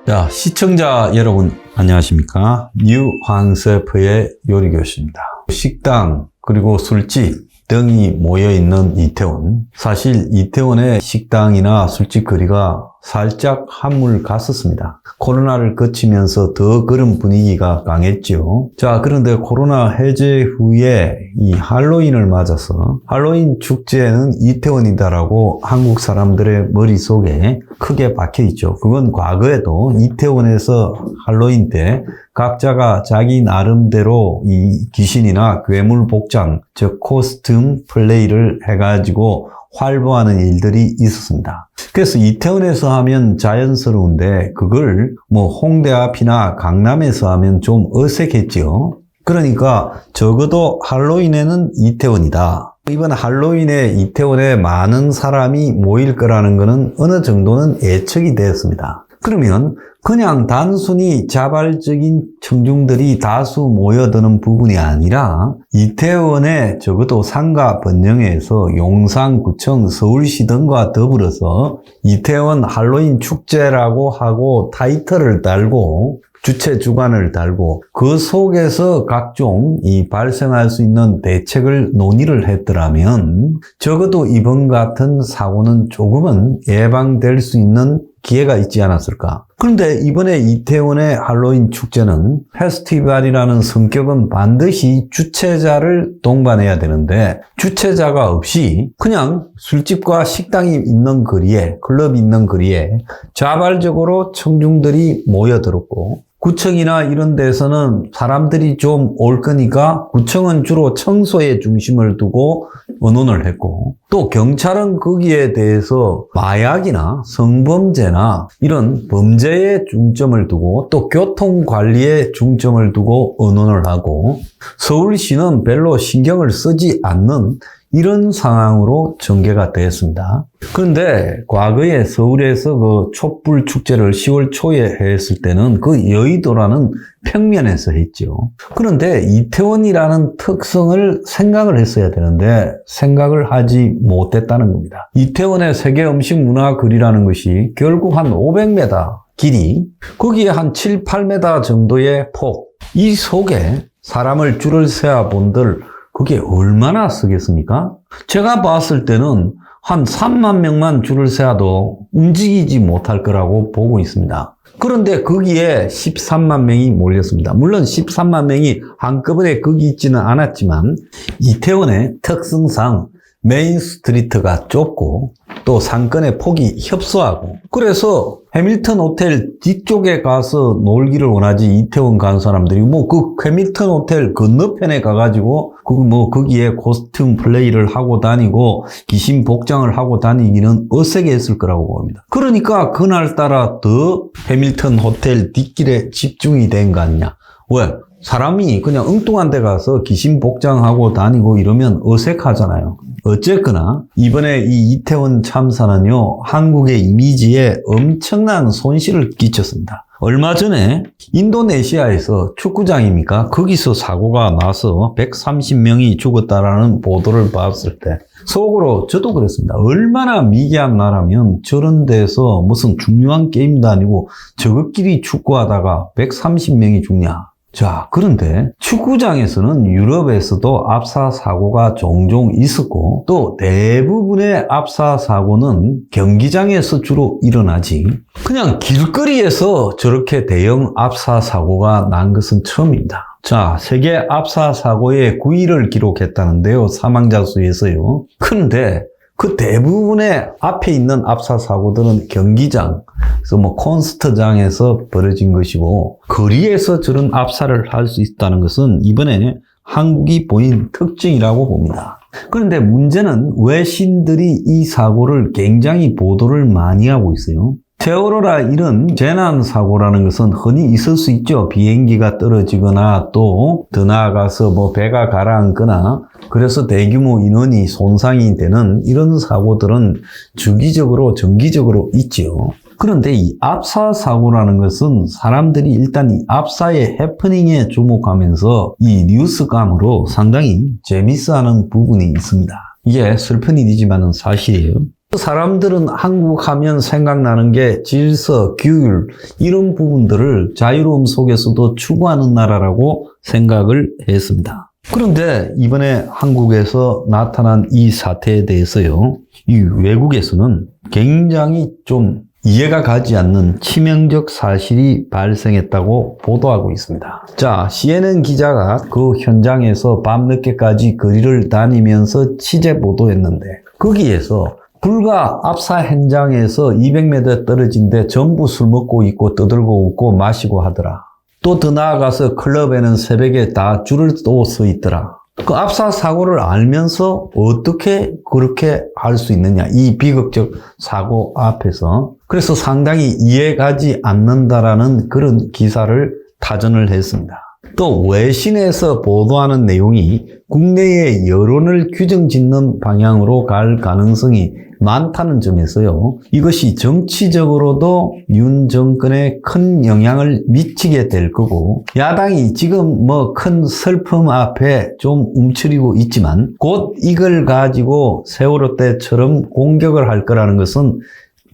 자, 시청자 여러분 안녕하십니까? 뉴황세프의 요리교수입니다. 식당 그리고 술집 등이 모여있는 이태원. 사실 이태원의 식당이나 술집 거리가 살짝 한물 갔었습니다. 코로나를 거치면서 더 그런 분위기가 강했죠. 자, 그런데 코로나 해제 후에 이 할로윈을 맞아서 할로윈 축제는 이태원이다라고 한국 사람들의 머릿속에 크게 박혀있죠. 그건 과거에도 이태원에서 할로윈 때 각자가 자기 나름대로 이 귀신이나 괴물 복장, 즉 코스튬 플레이를 해가지고 활보하는 일들이 있었습니다. 그래서 이태원에서 하면 자연스러운데 그걸 홍대 앞이나 강남에서 하면 좀 어색했죠. 그러니까 적어도 할로윈에는 이태원이다. 이번 할로윈에 이태원에 많은 사람이 모일 거라는 것은 어느 정도는 예측이 되었습니다. 그러면 그냥 단순히 자발적인 청중들이 다수 모여드는 부분이 아니라 이태원에 적어도 상가 번영에서 용산구청, 서울시 등과 더불어서 이태원 할로윈 축제라고 하고 타이틀을 달고 주최 주관을 달고 그 속에서 각종 발생할 수 있는 대책을 논의를 했더라면 적어도 이번 같은 사고는 조금은 예방될 수 있는 기회가 있지 않았을까. 그런데 이번에 이태원의 할로윈 축제는 페스티벌이라는 성격은 반드시 주최자를 동반해야 되는데 주최자가 없이 그냥 술집과 식당이 있는 거리에, 클럽이 있는 거리에 자발적으로 청중들이 모여들었고 구청이나 이런 데서는 사람들이 좀 올 거니까 구청은 주로 청소에 중심을 두고 의논을 했고 또 경찰은 거기에 대해서 마약이나 성범죄나 이런 범죄에 중점을 두고 또 교통관리에 중점을 두고 의논을 하고 서울시는 별로 신경을 쓰지 않는 이런 상황으로 전개가 되었습니다. 그런데 과거에 서울에서 그 촛불 축제를 10월 초에 했을 때는 그 여의도라는 평면에서 했죠. 그런데 이태원이라는 특성을 생각을 했어야 되는데 생각을 하지 못했다는 겁니다. 이태원의 세계음식문화거리라는 것이 결국 한 500m 길이, 거기에 한 7, 8m 정도의 폭, 이 속에 사람을 줄을 세어 본들 그게 얼마나 쓰겠습니까? 제가 봤을 때는 한 3만 명만 줄을 세워도 움직이지 못할 거라고 보고 있습니다. 그런데 거기에 13만 명이 몰렸습니다. 물론 13만 명이 한꺼번에 거기 있지는 않았지만 이태원의 특성상 메인 스트리트가 좁고 또 상권의 폭이 협소하고 그래서 해밀턴 호텔 뒤쪽에 가서 놀기를 원하지 이태원 간 사람들이 그 해밀턴 호텔 건너편에 가가지고 거기에 코스튬 플레이를 하고 다니고 귀신 복장을 하고 다니기는 어색했을 거라고 봅니다. 그러니까 그날따라 더 해밀턴 호텔 뒷길에 집중이 된 거 아니냐. 왜? 사람이 그냥 엉뚱한 데 가서 귀신 복장하고 다니고 이러면 어색하잖아요. 어쨌거나 이번에 이 이태원 참사는요, 한국의 이미지에 엄청난 손실을 끼쳤습니다. 얼마 전에 인도네시아에서 축구장입니까? 거기서 사고가 나서 130명이 죽었다라는 보도를 봤을 때 속으로 저도 그랬습니다. 얼마나 미개한 나라면 저런 데서 무슨 중요한 게임도 아니고 저것끼리 축구하다가 130명이 죽냐. 자, 그런데 축구장에서는 유럽에서도 압사 사고가 종종 있었고 또 대부분의 압사 사고는 경기장에서 주로 일어나지 그냥 길거리에서 저렇게 대형 압사 사고가 난 것은 처음입니다. 자, 세계 압사 사고의 9위를 기록했다는데요. 사망자 수에서요. 그런데 그 대부분의 앞에 있는 압사 사고들은 경기장, 그래서 콘서트장에서 벌어진 것이고 거리에서 저런 압사를 할 수 있다는 것은 이번에 한국이 보인 특징이라고 봅니다. 그런데 문제는 외신들이 이 사고를 굉장히 보도를 많이 하고 있어요. 세월호라 이런 재난사고라는 것은 흔히 있을 수 있죠. 비행기가 떨어지거나 또 더 나아가서 배가 가라앉거나 그래서 대규모 인원이 손상이 되는 이런 사고들은 주기적으로 정기적으로 있죠. 그런데 이 압사 사고라는 것은 사람들이 일단 이 압사의 해프닝에 주목하면서 이 뉴스감으로 상당히 재밌어하는 부분이 있습니다. 이게 슬픈 일이지만은 사실이에요. 사람들은 한국 하면 생각나는 게 질서, 규율 이런 부분들을 자유로움 속에서도 추구하는 나라라고 생각을 했습니다. 그런데 이번에 한국에서 나타난 이 사태에 대해서요, 이 외국에서는 굉장히 좀 이해가 가지 않는 치명적 사실이 발생했다고 보도하고 있습니다. 자, CNN 기자가 그 현장에서 밤늦게까지 거리를 다니면서 취재 보도했는데 거기에서 불과 압사 현장에서 200m 떨어진 데 전부 술 먹고 있고 떠들고 웃고 마시고 하더라. 또 더 나아가서 클럽에는 새벽에 다 줄을 또 서 있더라. 그 압사 사고를 알면서 어떻게 그렇게 할 수 있느냐. 이 비극적 사고 앞에서. 그래서 상당히 이해가지 않는다라는 그런 기사를 타전을 했습니다. 또 외신에서 보도하는 내용이 국내의 여론을 규정짓는 방향으로 갈 가능성이 많다는 점에서요. 이것이 정치적으로도 윤 정권에 큰 영향을 미치게 될 거고 야당이 지금 뭐 큰 슬픔 앞에 좀 움츠리고 있지만 곧 이걸 가지고 세월호 때처럼 공격을 할 거라는 것은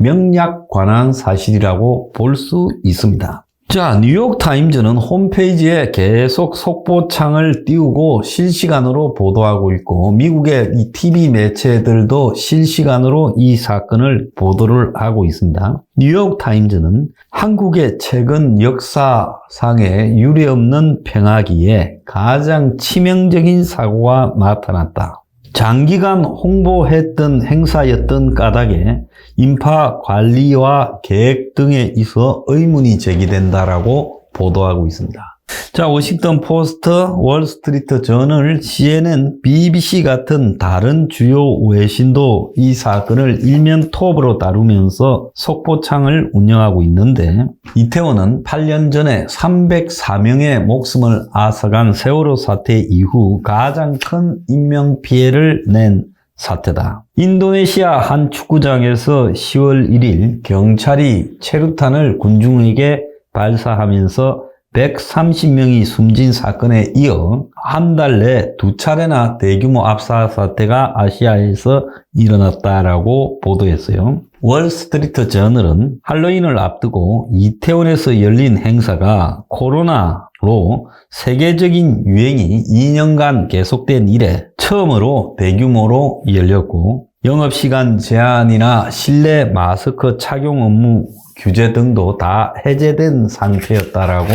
명약관한 사실이라고 볼 수 있습니다. 자, 뉴욕타임즈는 홈페이지에 계속 속보창을 띄우고 실시간으로 보도하고 있고 미국의 이 TV 매체들도 실시간으로 이 사건을 보도를 하고 있습니다. 뉴욕타임즈는 한국의 최근 역사상에 유례없는 평화기에 가장 치명적인 사고가 나타났다. 장기간 홍보했던 행사였던 까닭에 인파 관리와 계획 등에 있어 의문이 제기된다라고 보도하고 있습니다. 자, 워싱턴 포스트, 월스트리트 저널, CNN, BBC 같은 다른 주요 외신도 이 사건을 일면 톱으로 다루면서 속보창을 운영하고 있는데 이태원은 8년 전에 304명의 목숨을 앗아간 세월호 사태 이후 가장 큰 인명피해를 낸 사태다. 인도네시아 한 축구장에서 10월 1일 경찰이 체류탄을 군중에게 발사하면서 130명이 숨진 사건에 이어 한 달 내 2차례나 대규모 압사 사태가 아시아에서 일어났다라고 보도했어요. 월스트리트 저널은 할로윈을 앞두고 이태원에서 열린 행사가 코로나로 세계적인 유행이 2년간 계속된 이래 처음으로 대규모로 열렸고 영업시간 제한이나 실내 마스크 착용 업무 규제 등도 다 해제된 상태였다라고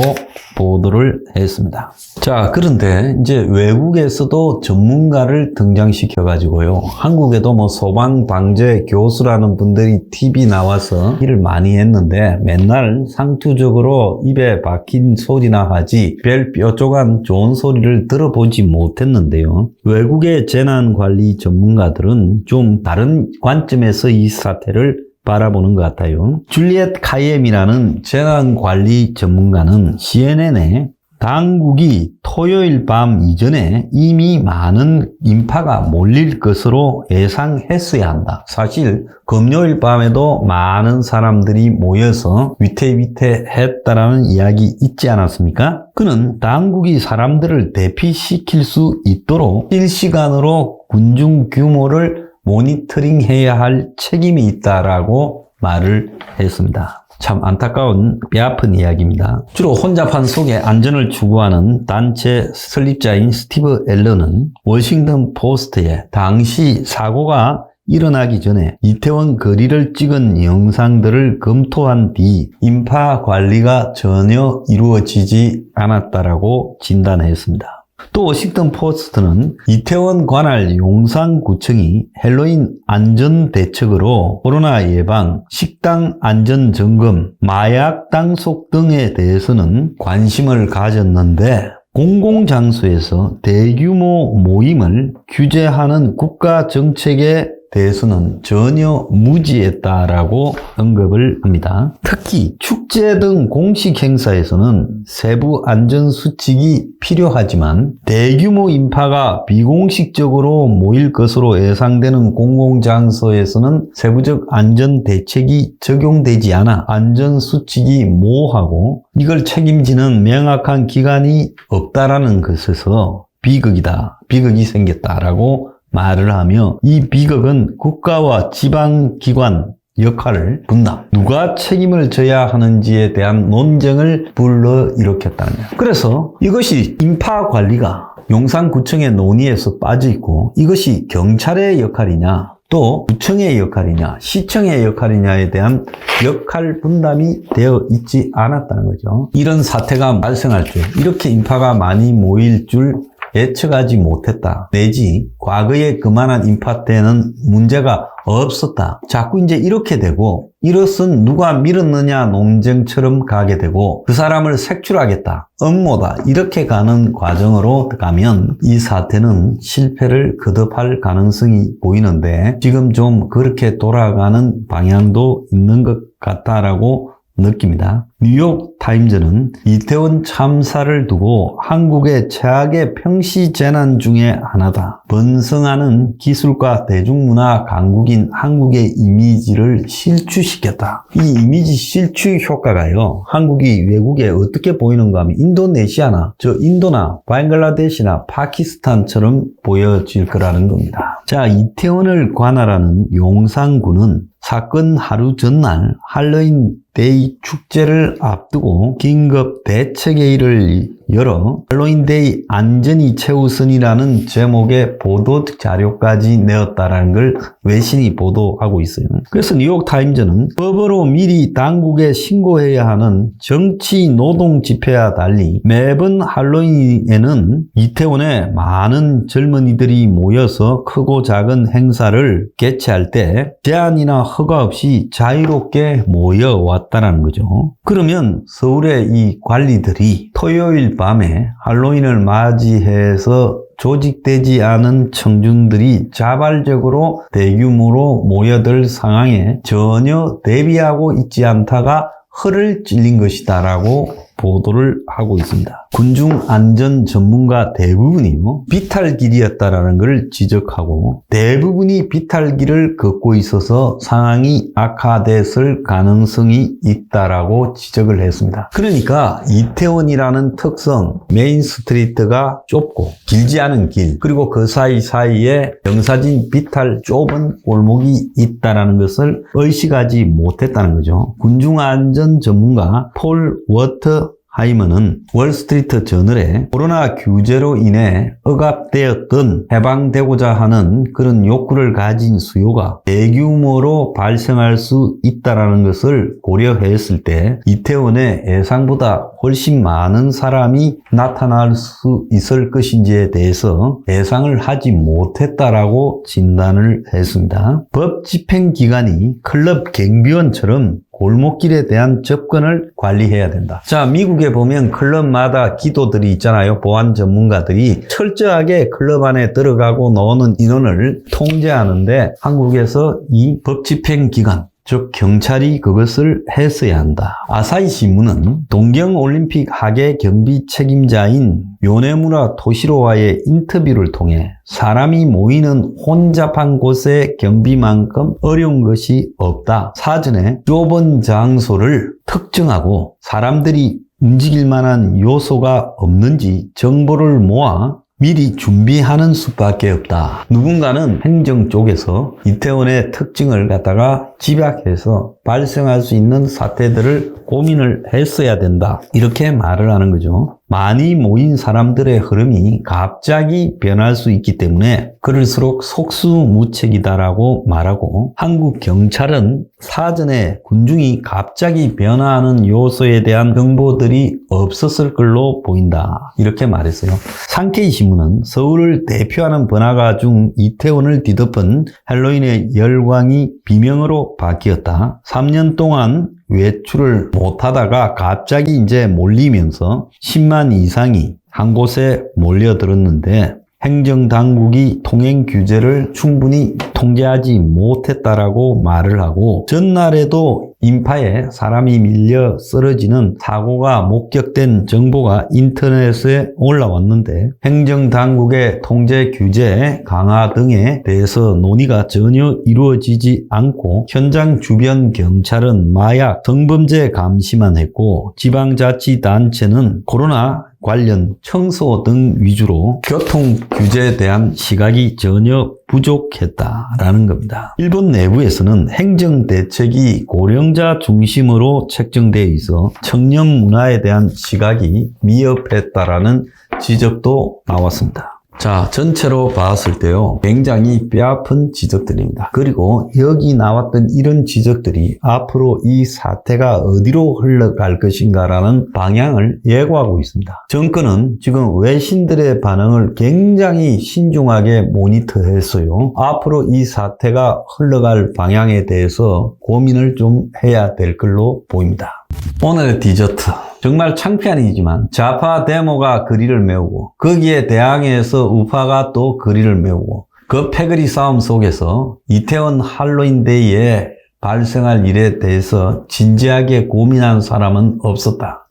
보도를 했습니다. 자, 그런데 이제 외국에서도 전문가를 등장시켜 가지고요. 한국에도 뭐 소방방재 교수라는 분들이 TV 나와서 일을 많이 했는데 맨날 상투적으로 입에 박힌 소리나 하지 별 뾰족한 좋은 소리를 들어보지 못했는데요. 외국의 재난관리 전문가들은 좀 다른 관점에서 이 사태를 바라보는 것 같아요. 줄리엣 카이엠이라는 재난관리 전문가는 CNN에 당국이 토요일 밤 이전에 이미 많은 인파가 몰릴 것으로 예상했어야 한다. 사실 금요일 밤에도 많은 사람들이 모여서 위태위태했다라는 이야기 있지 않았습니까? 그는 당국이 사람들을 대피시킬 수 있도록 실시간으로 군중 규모를 모니터링해야 할 책임이 있다라고 말을 했습니다. 참 안타까운 뼈아픈 이야기입니다. 주로 혼잡한 속에 안전을 추구하는 단체 설립자인 스티브 앨런은 워싱턴 포스트에 당시 사고가 일어나기 전에 이태원 거리를 찍은 영상들을 검토한 뒤 인파 관리가 전혀 이루어지지 않았다라고 진단했습니다. 또 워싱턴 포스트는 이태원 관할 용산구청이 헬로윈 안전대책으로 코로나 예방, 식당 안전점검, 마약 단속 등에 대해서는 관심을 가졌는데 공공장소에서 대규모 모임을 규제하는 국가 정책에 대해서는 전혀 무지했다라고 언급을 합니다. 특히 축제 등 공식 행사에서는 세부 안전수칙이 필요하지만 대규모 인파가 비공식적으로 모일 것으로 예상되는 공공장소에서는 세부적 안전대책이 적용되지 않아 안전수칙이 모호하고 이걸 책임지는 명확한 기관이 없다라는 것에서 비극이 생겼다라고 말을 하며 이 비극은 국가와 지방기관 역할을 분담, 누가 책임을 져야 하는지에 대한 논쟁을 불러일으켰다는 거예요. 그래서 이것이 인파관리가 용산구청의 논의에서 빠져있고 이것이 경찰의 역할이냐 또 구청의 역할이냐 시청의 역할이냐에 대한 역할 분담이 되어 있지 않았다는 거죠. 이런 사태가 발생할 때 이렇게 인파가 많이 모일 줄 예측하지 못했다. 내지 과거에 그만한 인파 때는 문제가 없었다. 자꾸 이제 이렇게 되고 이것은 누가 밀었느냐 논쟁처럼 가게 되고 그 사람을 색출하겠다. 음모다. 이렇게 가는 과정으로 가면 이 사태는 실패를 거듭할 가능성이 보이는데 지금 좀 그렇게 돌아가는 방향도 있는 것 같다라고 느낍니다. 뉴욕 타임즈는 이태원 참사를 두고 한국의 최악의 평시 재난 중에 하나다. 번성하는 기술과 대중문화 강국인 한국의 이미지를 실추시켰다. 이 이미지 실추 효과가요. 한국이 외국에 어떻게 보이는가 하면 인도네시아나 인도나 방글라데시나 파키스탄처럼 보여질 거라는 겁니다. 자, 이태원을 관할하는 용산구는 사건 하루 전날 할로윈 데이 축제를 앞두고 긴급 대책회의를 열어 할로윈데이 안전이 최우선이라는 제목의 보도 자료까지 내었다라는 걸 외신이 보도하고 있어요. 그래서 뉴욕타임즈는 법으로 미리 당국에 신고해야 하는 정치 노동 집회와 달리 매번 할로윈에는 이태원에 많은 젊은이들이 모여서 크고 작은 행사를 개최할 때 제한이나 허가 없이 자유롭게 모여왔다는 거죠. 그러면 서울의 이 관리들이 토요일 밤에 할로윈을 맞이해서 조직되지 않은 청중들이 자발적으로 대규모로 모여들 상황에 전혀 대비하고 있지 않다가 허를 찔린 것이다라고 보도를 하고 있습니다. 군중 안전 전문가 대부분이요 비탈길이었다라는 것을 지적하고 대부분이 비탈길을 걷고 있어서 상황이 악화됐을 가능성이 있다라고 지적을 했습니다. 그러니까 이태원이라는 특성, 메인 스트리트가 좁고 길지 않은 길 그리고 그 사이사이에 영사진 비탈 좁은 골목이 있다라는 것을 의식하지 못했다는 거죠. 군중 안전 전문가 폴 워터 하이먼은 월스트리트 저널에 코로나 규제로 인해 억압되었던 해방되고자 하는 그런 욕구를 가진 수요가 대규모로 발생할 수 있다는 것을 고려했을 때 이태원에 예상보다 훨씬 많은 사람이 나타날 수 있을 것인지에 대해서 예상을 하지 못했다라고 진단을 했습니다. 법 집행 기관이 클럽 경비원처럼 골목길에 대한 접근을 관리해야 된다. 자, 미국에 보면 클럽마다 기도들이 있잖아요. 보안 전문가들이 철저하게 클럽 안에 들어가고 나오는 인원을 통제하는데 한국에서 이 법 집행 기관 즉 경찰이 그것을 했어야 한다. 아사히 신문은 동경올림픽 하계 경비 책임자인 요네무라 토시로와의 인터뷰를 통해 사람이 모이는 혼잡한 곳의 경비만큼 어려운 것이 없다. 사전에 좁은 장소를 특정하고 사람들이 움직일 만한 요소가 없는지 정보를 모아 미리 준비하는 수밖에 없다. 누군가는 행정 쪽에서 이태원의 특징을 갖다가 집약해서 발생할 수 있는 사태들을 고민을 했어야 된다. 이렇게 말을 하는 거죠. 많이 모인 사람들의 흐름이 갑자기 변할 수 있기 때문에 그럴수록 속수무책이다라고 말하고 한국 경찰은 사전에 군중이 갑자기 변화하는 요소에 대한 정보들이 없었을 걸로 보인다. 이렇게 말했어요. 산케이 신문은 서울을 대표하는 번화가 중 이태원을 뒤덮은 할로윈의 열광이 비명으로 바뀌었다. 3년 동안 외출을 못하다가 갑자기 이제 몰리면서 10만 이상이 한 곳에 몰려들었는데 행정당국이 통행 규제를 충분히 통제하지 못했다라고 말을 하고 전날에도 인파에 사람이 밀려 쓰러지는 사고가 목격된 정보가 인터넷에 올라왔는데 행정당국의 통제 규제 강화 등에 대해서 논의가 전혀 이루어지지 않고 현장 주변 경찰은 마약, 성범죄 감시만 했고 지방자치단체는 코로나 관련 청소 등 위주로 교통 규제에 대한 시각이 전혀 부족했다라는 겁니다. 일본 내부에서는 행정대책이 고령자 중심으로 책정되어 있어 청년 문화에 대한 시각이 미흡했다라는 지적도 나왔습니다. 자, 전체로 봤을 때요, 굉장히 뼈아픈 지적들입니다. 그리고 여기 나왔던 이런 지적들이 앞으로 이 사태가 어디로 흘러갈 것인가라는 방향을 예고하고 있습니다. 정권은 지금 외신들의 반응을 굉장히 신중하게 모니터했어요. 앞으로 이 사태가 흘러갈 방향에 대해서 고민을 좀 해야 될 걸로 보입니다. 오늘의 디저트. 정말 창피한 일이지만 좌파 데모가 거리를 메우고 거기에 대항해서 우파가 또 거리를 메우고 그 패거리 싸움 속에서 이태원 할로윈데이에 발생할 일에 대해서 진지하게 고민한 사람은 없었다.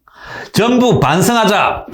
전부 반성하자!